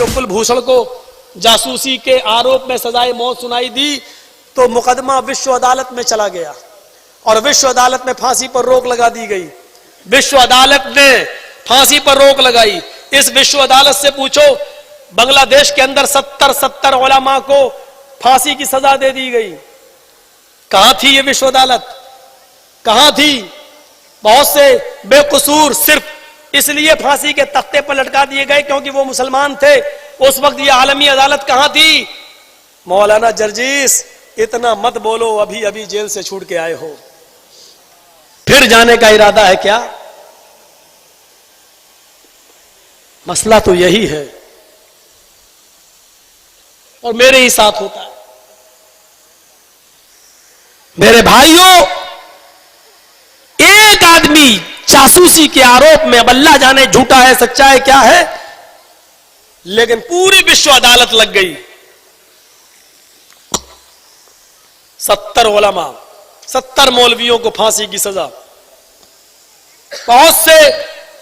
जो कुलभूषण को जासूसी के आरोप में सजाए मौत सुनाई दी तो मुकदमा विश्व अदालत में चला गया और विश्व अदालत में फांसी पर रोक लगा दी गई। विश्व अदालत ने फांसी पर रोक लगाई। इस विश्व अदालत से पूछो, बांग्लादेश के अंदर 70 उलमा को फांसी की सजा दे दी गई। कहां थी ये विश्व अदालत? कहां थी? बहुत से बेकसूर सिर्फ इसलिए फांसी के तख्ते पर लटका दिए गए क्योंकि वो मुसलमान थे। उस वक्त ये आलमी अदालत कहां थी? मौलाना जर्जीस, इतना मत बोलो, अभी अभी जेल से छूट के आए हो, फिर जाने का इरादा है क्या? मसला तो यही है और मेरे ही साथ होता है। मेरे भाइयों, एक आदमी जासूसी के आरोप में, अब अल्लाह जाने झूठा है सच्चा है क्या है, लेकिन पूरी विश्व अदालत लग गई। 70 उलमा, 70 मौलवियों को फांसी की सजा। बहुत से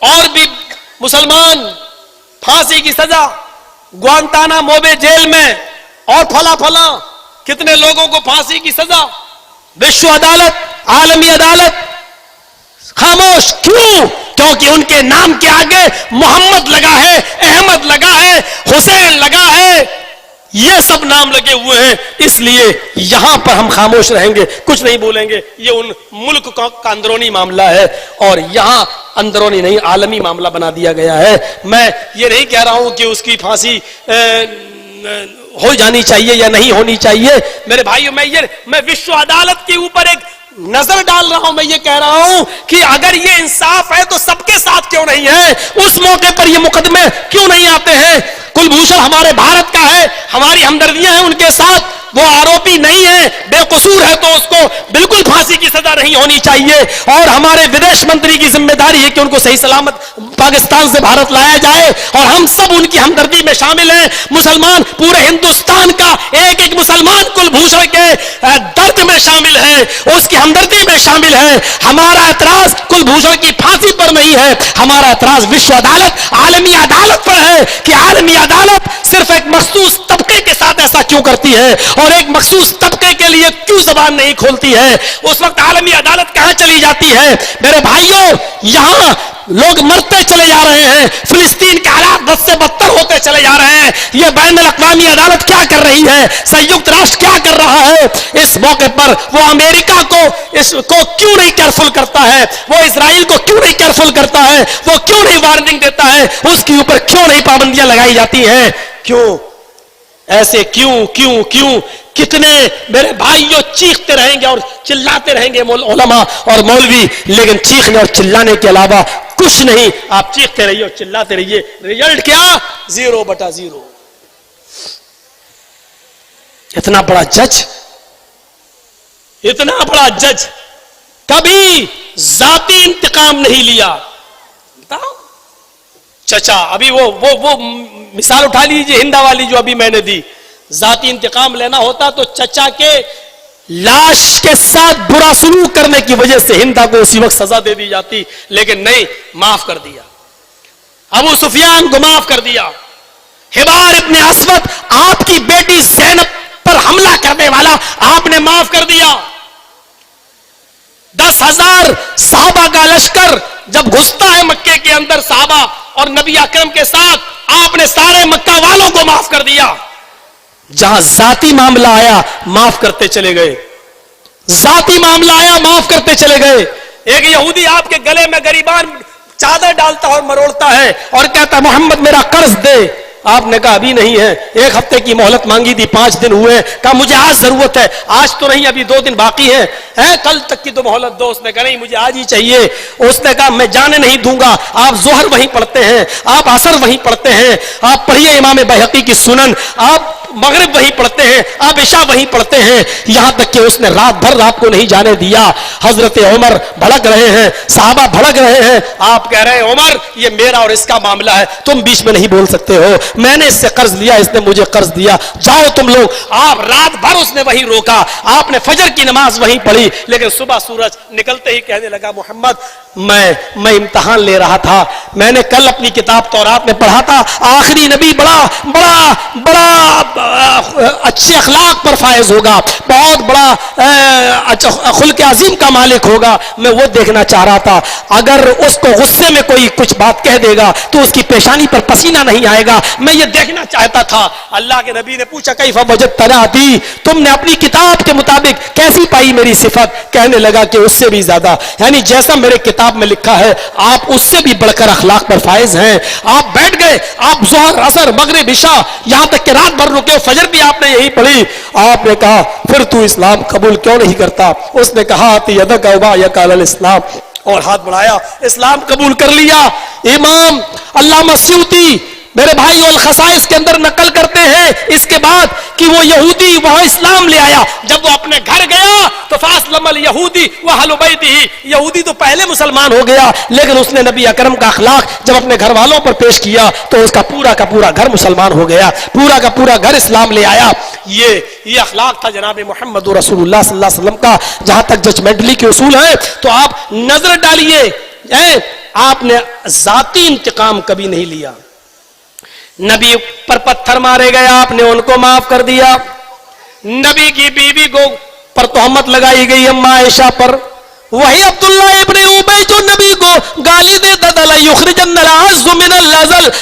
और भी मुसलमान फांसी की सजा, ग्वांतानामो बे जेल में, और फला फला कितने लोगों को फांसी की सजा। विश्व अदालत, आलमी अदालत खामोश। क्यों? क्योंकि उनके नाम के आगे मोहम्मद लगा है, अहमद लगा है, हुसैन लगा है, ये सब नाम लगे हुए हैं। इसलिए यहां पर हम खामोश रहेंगे, कुछ नहीं बोलेंगे। ये उन मुल्क का अंदरूनी मामला है और यहां अंदरूनी नहीं, आलमी मामला बना दिया गया है। मैं ये नहीं कह रहा हूं कि उसकी फांसी हो जानी चाहिए या नहीं होनी चाहिए। मेरे भाइयों, मैं विश्व अदालत के ऊपर एक नजर डाल रहा हूं। मैं ये कह रहा हूं कि अगर ये इंसाफ है तो सबके साथ क्यों नहीं है? उस मौके पर ये मुकदमे क्यों नहीं आते हैं? कुलभूषण हमारे भारत का है, हमारी हमदर्दियां हैं उनके साथ। वो आरोपी नहीं है, बेकसूर है, तो उसको बिल्कुल फांसी की सजा नहीं होनी चाहिए। और हमारे विदेश मंत्री की जिम्मेदारी है कि उनको सही सलामत पाकिस्तान से भारत लाया जाए और हम सब उनकी हमदर्दी में शामिल हैं। मुसलमान, पूरे हिंदुस्तान का एक एक मुसलमान कुलभूषण के दर्द में शामिल है, उसकी हमदर्दी में शामिल है। हमारा एतराज कुलभूषण की फांसी पर नहीं है, हमारा एतराज विश्व अदालत, आलमी अदालत पर है कि आलमी अदालत सिर्फ एक मखसूस तबके के साथ ऐसा क्यों करती है और एक मखसूस तबके के लिए क्यों जबान नहीं खोलती है। उस वक्त आलमी अदालत कहां चली जाती है? मेरे भाइयों, यहां लोग मरते चले जा रहे हैं, फिलिस्तीन के हालात बद से बदतर होते चले जा रहे हैं। यह बैनुल अक़वामी अदालत क्या कर रही है? संयुक्त राष्ट्र क्या कर रहा है? इस मौके पर वो अमेरिका को इसको क्यों नहीं केयरफुल करता है? वो इजराइल को क्यों नहीं केयरफुल करता है? वो क्यों नहीं वार्निंग देता है? उसके ऊपर क्यों नहीं पाबंदियां लगाई जाती हैं? क्यों ऐसे? क्यों क्यों क्यों? कितने मेरे भाइयों चीखते रहेंगे और चिल्लाते रहेंगे उलमा और मौलवी, लेकिन चीखने और चिल्लाने के अलावा कुछ नहीं। आप चीखते रहिए और चिल्लाते रहिए, रिजल्ट क्या? 0/0। इतना बड़ा जज, इतना बड़ा जज कभी जाती इंतकाम नहीं लिया। बताओ चचा, अभी वो मिसाल उठा लीजिए हिंदा वाली जो अभी मैंने दी। जाती इंतकाम लेना होता तो चचा के लाश के साथ बुरा सलूक करने की वजह से हिंदा को उसी वक्त सजा दे दी जाती, लेकिन नहीं, माफ कर दिया। अबू सुफियान को माफ कर दिया। हिबार इब्ने अस्वद, आपकी बेटी ज़ैनब पर हमला करने वाला, आपने माफ कर दिया। 10,000 साहबा का लश्कर जब घुसता है मक्के के अंदर साहबा और नबी अकरम के साथ, आपने सारे मक्का वालों को माफ कर दिया। जहां जाती मामला आया, माफ करते चले गए। जाती मामला आया, माफ करते चले गए। एक यहूदी आपके गले में गरीबान चादर डालता और मरोड़ता है और कहता मोहम्मद मेरा कर्ज दे। आपने कहा अभी नहीं है, 1 हफ्ते की मोहलत मांगी थी, 5 दिन हुए। कहा मुझे आज जरूरत है। आज तो नहीं, अभी 2 दिन बाकी है, कल तक की तो मोहलत दो। उसने कहा नहीं, मुझे आज ही चाहिए। उसने कहा मैं जाने नहीं दूंगा। आप जोहर वहीं पढ़ते हैं, आप असर वहीं पढ़ते हैं, आप पढ़िए इमाम बैहक़ी की सुनन, आप मगरिब वहीं पढ़ते हैं, आप इशा वहीं पढ़ते हैं, यहां तक कि उसने रात भर रात को नहीं जाने दिया। हजरत उमर भड़क रहे हैं, साहबा भड़क रहे हैं, आप कह रहे हैं उमर ये मेरा और इसका मामला है, तुम बीच में नहीं बोल सकते हो, मैंने इससे कर्ज लिया, इसने मुझे कर्ज दिया, जाओ तुम लोग। आप रात भर उसने वहीं रोका, आपने फजर की नमाज वहीं पढ़ी, लेकिन सुबह सूरज निकलते ही कहने लगा मोहम्मद मैं इम्तिहान ले रहा था, मैंने कल अपनी किताब तौरात में पढ़ा था आखिरी नबी बड़ा बड़ा बड़ा अच्छे अखलाक पर फायज होगा, बहुत बड़ा अच्छा खुल्क अजीम का मालिक होगा, मैं वो देखना चाह रहा था। अगर उसको गुस्से में कोई कुछ बात कह देगा तो उसकी पेशानी पर पसीना नहीं आएगा, मैं ये देखना चाहता था। अल्लाह के नबी ने पूछा कैफ़ वजदतनी, तुमने अपनी किताब के मुताबिक कैसी पाई मेरी सिफत? कहने लगा कि उससे भी ज्यादा, यानी जैसा मेरे किताब में लिखा है आप उससे भी बढ़कर अखलाक पर फायज हैं। आप बैठ गए, आप ज़ोहर असर मगरिब इशा यहां तक कि रात भर रुके, फजर भी आपने यही पढ़ी। आपने कहा फिर तू इस्लाम कबूल क्यों नहीं करता? उसने कहा इस्लाम, और हाथ बढ़ाया, इस्लाम कबूल कर लिया। इमाम अल्लामा स्यूती मेरे भाई अल खसाइस के अंदर नकल करते हैं इसके बाद कि वो यहूदी वहां इस्लाम ले आया। जब वो अपने घर गया तो फासलमल यहूदी व अहलु बैतिही, यहूदी तो पहले मुसलमान हो गया, लेकिन उसने नबी अकरम का अखलाक जब अपने घर वालों पर पेश किया तो उसका पूरा का पूरा घर मुसलमान हो गया, पूरा का पूरा घर इस्लाम ले आया। ये अखलाक था जनाब मोहम्मद रसूलुल्लाह सल्लल्लाहु अलैहि वसल्लम का। जहां तक जजमेंटली के उसूल है तो आप नजर डालिए, आपने जाती इंतकाम कभी नहीं लिया। नबी पर पत्थर मारे गए, आपने उनको माफ कर दिया। नबी की बीवी को पर तोहमत लगाई गई अम्मा आयशा पर, वही अब्दुल्ला इब्ने उबई जो नबी को गाली देता था,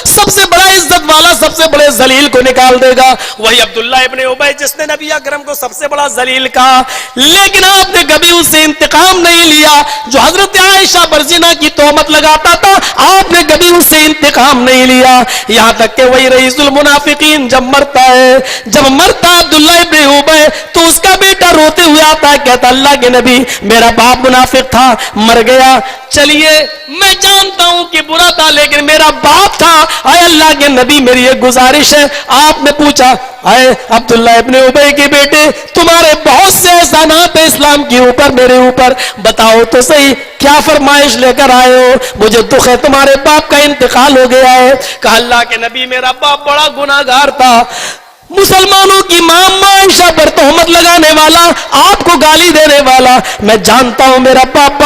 सबसे बड़ा इज्जत वाला सबसे बड़े जलील को निकाल देगा, वही अब्दुल्ला इब्ने उबई जिसने नबी अकरम को सबसे बड़ा जलील कहा। लेकिन आपने कभी उससे इंतकाम नहीं लिया। जो हजरत आयशा पर जिना की तोहमत लगाता था आपने कभी उससे इंतकाम नहीं लिया। यहां तक कि वही रईसुल मुनाफिकीन जब मरता है, जब मरता अब्दुल्ला इब्ने उबई तो उसका बेटा रोते हुए आता है, कहता अल्लाह के नबी मेरा बाप मुनाफिक था, मर गया, चलिए मैं जानता हूं कि बुरा था लेकिन मेरा बाप था, आए अल्लाह के नबी मेरी एक गुजारिश है। आपने पूछा आए अब्दुल्ला इब्ने उबई के बेटे तुम्हारे बहुत से एहसानात है इस्लाम के ऊपर, मेरे ऊपर, बताओ तो सही क्या फरमाइश लेकर आए हो? मुझे दुख है तुम्हारे बाप का इंतकाल हो गया है। कहा अल्लाह के नबी मेरा बाप बड़ा गुनाहगार था, मुसलमानों की मां आयशा पर तोहमत लगाने वाला, आपको गाली देने वाला, मैं जानता हूं मेरा बाप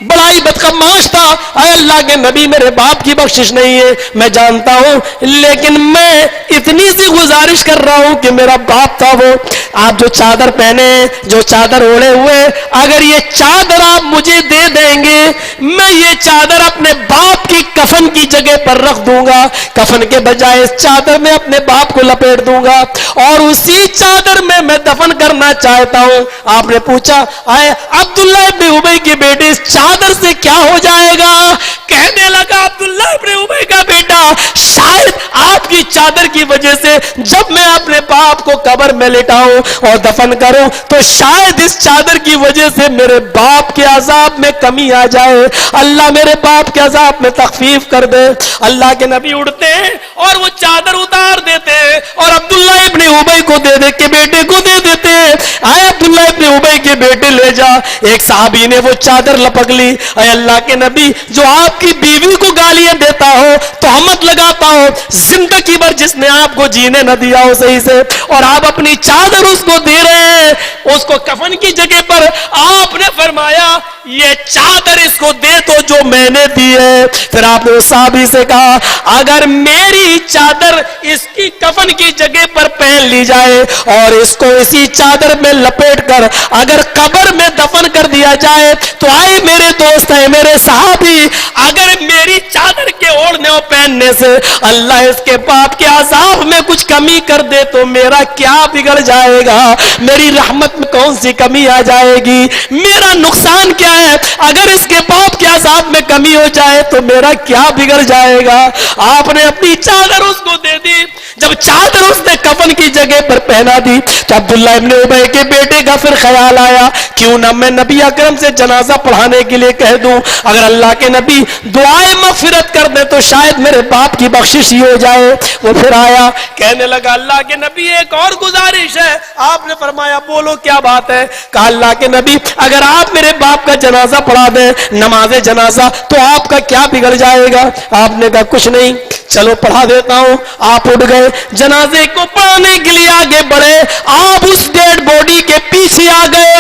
बड़ा ही बदकमाश था। आए अल्लाह के नबी मेरे बाप की बख्शिश नहीं है मैं जानता हूं, लेकिन मैं इतनी सी गुजारिश कर रहा हूं कि मेरा बाप था वो, आप जो चादर पहने, जो चादर ओढ़े हुए, अगर ये चादर आप मुझे दे देंगे मैं ये चादर अपने बाप की कफन की जगह पर रख दूंगा, कफन के बजाय इस चादर में अपने बाप को लपेट दूंगा और उसी चादर में मैं दफन करना चाहता हूं। आपने पूछा आए अब्दुल्ला इब्ने उबई के बेटे इस चादर से क्या हो जाएगा? कहने लगा अब्दुल्ला इब्ने उबई का बेटा शायद आपकी चादर की वजह से जब मैं अपने बाप को कब्र में लिटाऊं और दफन करूं तो शायद इस चादर की वजह से मेरे बाप के अजाब में कमी आ जाए, अल्लाह मेरे बाप के अजाब में तखफीफ कर दे। अल्लाह के नबी उड़ते हैं और वो चादर उतार देते हैं और अब्दुल्ला इब्ने उबई को दे के बेटे को दे देते हैं। आए अब्दुल्ला इब्ने उबई के बेटे ले जा। एक साहबी ने वो चादर लपक ली। आए अल्लाह के नबी जो आपकी बीवी को गालियां देता हो, तोहमत लगाता हो, जिंदगी भर जिसने आपको जीने न दिया हो सही से, और आप अपनी चादर उसको दे रहे हैं, उसको कफन की जगह पर आपने फरमाया ये चादर इसको दे तो जो मैंने दी है। फिर आपने उस साहबी से कहा अगर मेरी चादर इसकी कफन की जगह पर पहन ली जाए और इसको इसी चादर में लपेट कर अगर कब्र में दफन कर दिया जाए तो आए मेरे दोस्त है मेरे साहबी, अगर मेरी चादर के ओढ़ने और पहनने से अल्लाह इसके बाप के अजाब में कुछ कमी कर दे तो मेरा क्या बिगड़ जाएगा? मेरी रहमत में कौन सी कमी आ जाएगी? मेरा नुकसान क्या है? अगर इसके बाप के अजाब में कमी हो जाए तो मेरा क्या बिगड़ जाएगा? आपने अपनी चादर उसको दे दी। جب چادر اس نے کفن کی جگہ پر پہنا دی تو عبداللہ ابن ابی کے بیٹے کا پھر خیال آیا کیوں نہ میں نبی اکرم سے جنازہ پڑھانے کے لیے کہہ دوں, اگر اللہ کے نبی دعائے مغفرت کر دے تو شاید میرے باپ کی بخشش ہی ہو جائے. وہ پھر آیا کہنے لگا اللہ کے نبی ایک اور گزارش ہے. آپ نے فرمایا بولو کیا بات ہے؟ کہا اللہ کے نبی اگر آپ میرے باپ کا جنازہ پڑھا دیں نماز جنازہ تو آپ کا کیا بگڑ جائے گا؟ آپ نے کہا کچھ نہیں, چلو پڑھا دیتا ہوں. آپ اٹھ گئے, جنازے کو پڑھانے کے لیے آگے بڑھے. آپ اس ڈیڈ باڈی کے پیچھے آ گئے.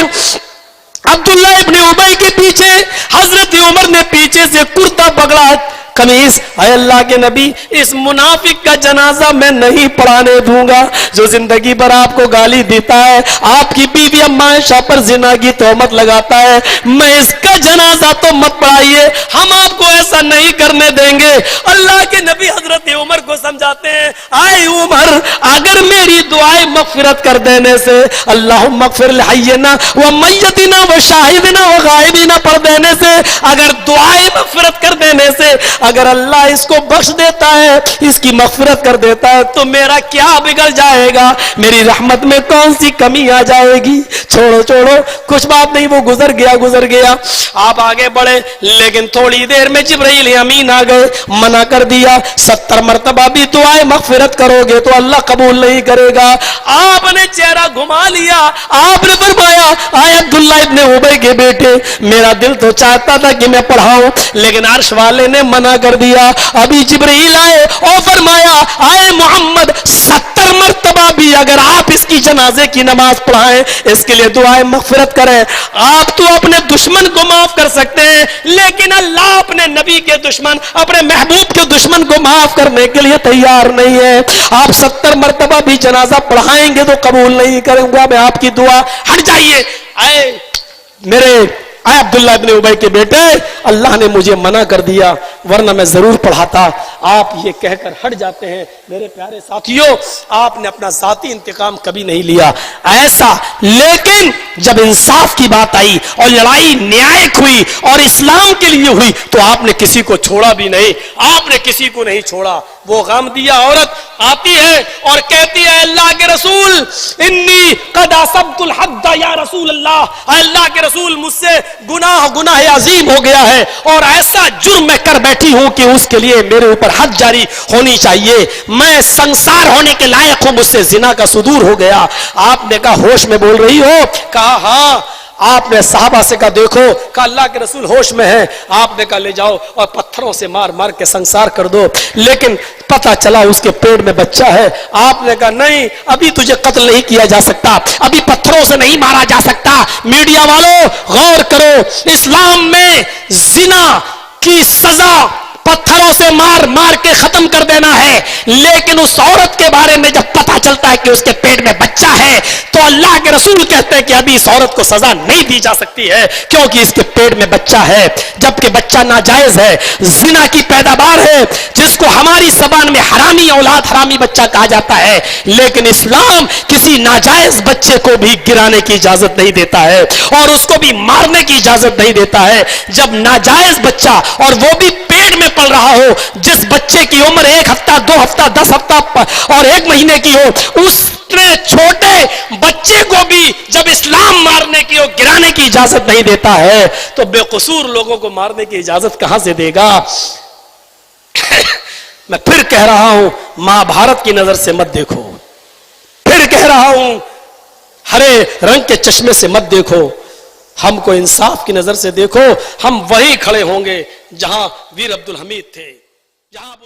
عبداللہ ابن ابی کے پیچھے حضرت عمر نے پیچھے سے کرتا پکڑا قمیص. اے اللہ کے نبی اس منافق کا جنازہ میں نہیں پڑھانے دوں گا جو زندگی بھر آپ کو گالی دیتا ہے, آپ کی بیوی اما عائشہ پر زنا کی تہمت لگاتا ہے. میں اس کا جنازہ تو مت پڑھائیے, ہم آپ کو ایسا نہیں کرنے دیں گے. اللہ کے نبی حضرت عمر کو سمجھاتے ہیں اے عمر اگر میری دعائیں مغفرت کر دینے سے, اللہم اغفر لحینا و میتنا و شاہدنا و غائبنا پڑھ دینے سے, اگر دعائیں مغفرت کر دینے سے اگر اللہ اس کو بخش دیتا ہے, اس کی مغفرت کر دیتا ہے تو میرا کیا بگڑ جائے گا؟ میری رحمت میں کون سی کمی آ جائے گی؟ چھوڑو چھوڑو کچھ بات نہیں, وہ گزر گیا. آپ آگے بڑھے لیکن تھوڑی دیر میں جبرائیل امین آ گئے, منع کر دیا 70 مرتبہ بھی دعائیں مغفرت کرو گے تو اللہ قبول نہیں کرے گا. آپ نے چہرہ گھما لیا, آپ نے فرمایا اے عبداللہ ابن ابی کے بیٹے میرا دل تو چاہتا تھا کہ میں پڑھاؤں لیکن عرش والے نے منع کر دیا. ابھی جبرائیل آئے اور فرمایا اے محمد 70 مرتبہ بھی اگر آپ اس کی جنازے کی نماز پڑھائیں, اس کے لیے دعائیں مغفرت کریں. آپ تو اپنے دشمن کو معاف کر سکتے ہیں لیکن اللہ اپنے نبی کے دشمن, اپنے محبوب کے دشمن کو معاف کرنے کے لیے تیار نہیں ہے. آپ 70 مرتبہ بھی جنازہ پڑھائیں گے تو قبول نہیں کروں گا میں آپ کی دعا. ہٹ جائیے اے عبداللہ ابن ابی کے بیٹے, اللہ نے مجھے منع کر دیا ورنہ میں ضرور پڑھاتا. آپ یہ کہہ کر ہٹ جاتے ہیں. میرے پیارے ساتھیوں, آپ نے اپنا ذاتی انتقام کبھی نہیں لیا ایسا, لیکن جب انصاف کی بات آئی اور لڑائی نیائک ہوئی اور اسلام کے لیے ہوئی تو آپ نے کسی کو چھوڑا بھی نہیں, آپ نے کسی کو نہیں چھوڑا. وہ غم دیا عورت آتی ہے اور کہتی ہے اللہ کے رسول انی قد اصبت الحد یا رسول اللہ, اللہ کے رسول مجھ سے گناہ عظیم ہو گیا ہے اور ایسا جرم میں کر بیٹھی ہوں کہ اس کے لیے میرے اوپر حد جاری ہونی چاہیے, میں سنسار ہونے کے لائق ہوں, مجھ سے زنا کا صدور ہو گیا. آپ نے کہا ہوش میں بول رہی ہو؟ کہا ہاں. آپ نے صحابہ سے کہا دیکھو, کہا اللہ کے رسول ہوش میں ہیں. آپ نے کہا لے جاؤ اور پتھروں سے مار مار کے سنسار کر دو. لیکن پتا چلا اس کے پیٹ میں بچہ ہے. آپ نے کہا نہیں ابھی تجھے قتل نہیں کیا جا سکتا, ابھی پتھروں سے نہیں مارا جا سکتا. میڈیا والوں غور کرو, اسلام میں زنا کی سزا پتھروں سے مار مار کے ختم کر دینا ہے, لیکن اس عورت کے بارے میں جب پتا چلتا ہے کہ اس کے پیٹ میں بچہ ہے تو اللہ کے رسول کہتے ہیں کہ ابھی اس عورت کو سزا نہیں دی جا سکتی ہے کیونکہ اس کے پیٹ میں بچہ ہے, جبکہ بچہ ناجائز ہے, زنا کی پیداوار ہے جس کو ہماری زبان میں حرامی اولاد, حرامی بچہ کہا جاتا ہے. لیکن اسلام کسی ناجائز بچے کو بھی گرانے کی اجازت نہیں دیتا ہے اور اس کو بھی مارنے کی اجازت نہیں دیتا ہے. جب ناجائز بچہ اور وہ بھی پیٹ میں پل رہا ہو, جس بچے کی عمر 1 ہفتہ 2 ہفتہ 10 ہفتہ اور 1 مہینے کی ہو, اس چھوٹے بچے کو بھی جب اسلام مارنے کی اور گرانے کی اجازت نہیں دیتا ہے تو بے قصور لوگوں کو مارنے کی اجازت کہاں سے دے گا؟ میں پھر کہہ رہا ہوں ماں بھارت کی نظر سے مت دیکھو, پھر کہہ رہا ہوں ہرے رنگ کے چشمے سے مت دیکھو, ہم کو انصاف کی نظر سے دیکھو. ہم وہیں کھڑے ہوں گے جہاں ویر عبد الحمید تھے, جہاں